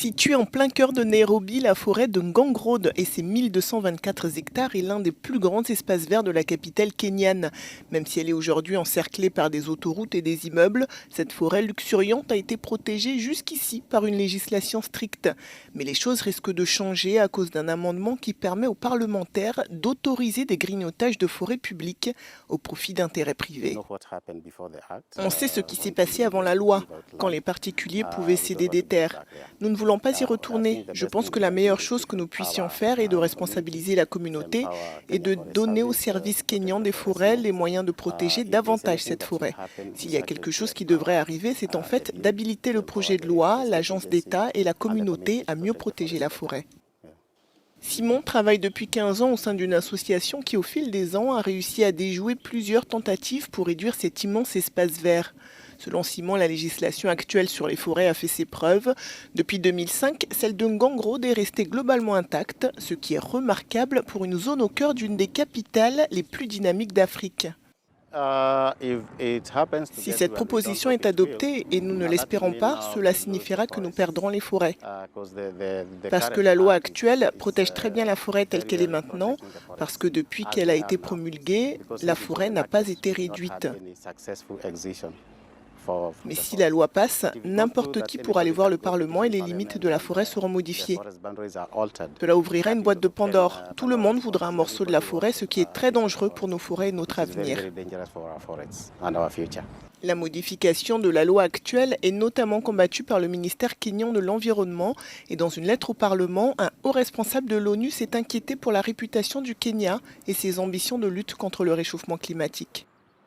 Située en plein cœur de Nairobi, la forêt de Ngong Road et ses 1224 hectares est l'un des plus grands espaces verts de la capitale kenyane. Même si elle est aujourd'hui encerclée par des autoroutes et des immeubles, cette forêt luxuriante a été protégée jusqu'ici par une législation stricte. Mais les choses risquent de changer à cause d'un amendement qui permet aux parlementaires d'autoriser des grignotages de forêts publiques au profit d'intérêts privés. On sait ce qui s'est passé avant la loi, quand les particuliers pouvaient céder des terres. Nous ne voulons pas y retourner. Je pense que la meilleure chose que nous puissions faire est de responsabiliser la communauté et de donner aux services kenyans des forêts les moyens de protéger davantage cette forêt. S'il y a quelque chose qui devrait arriver, c'est en fait d'habiliter le projet de loi, l'agence d'État et la communauté à mieux protéger la forêt. Simon travaille depuis 15 ans au sein d'une association qui, au fil des ans, a réussi à déjouer plusieurs tentatives pour réduire cet immense espace vert. Selon Simon, la législation actuelle sur les forêts a fait ses preuves. Depuis 2005, celle de Ngong Road est restée globalement intacte, ce qui est remarquable pour une zone au cœur d'une des capitales les plus dynamiques d'Afrique. Si cette proposition est adoptée, et nous ne l'espérons pas, cela signifiera que nous perdrons les forêts. Parce que la loi actuelle protège très bien la forêt telle qu'elle est maintenant, parce que depuis qu'elle a été promulguée, la forêt n'a pas été réduite. Mais si la loi passe, n'importe qui pourra aller voir le Parlement et les limites de la forêt seront modifiées. Cela ouvrira une boîte de Pandore. Tout le monde voudra un morceau de la forêt, ce qui est très dangereux pour nos forêts et notre avenir. La modification de la loi actuelle est notamment combattue par le ministère kényan de l'Environnement et dans une lettre au Parlement, un haut responsable de l'ONU s'est inquiété pour la réputation du Kenya et ses ambitions de lutte contre le réchauffement climatique.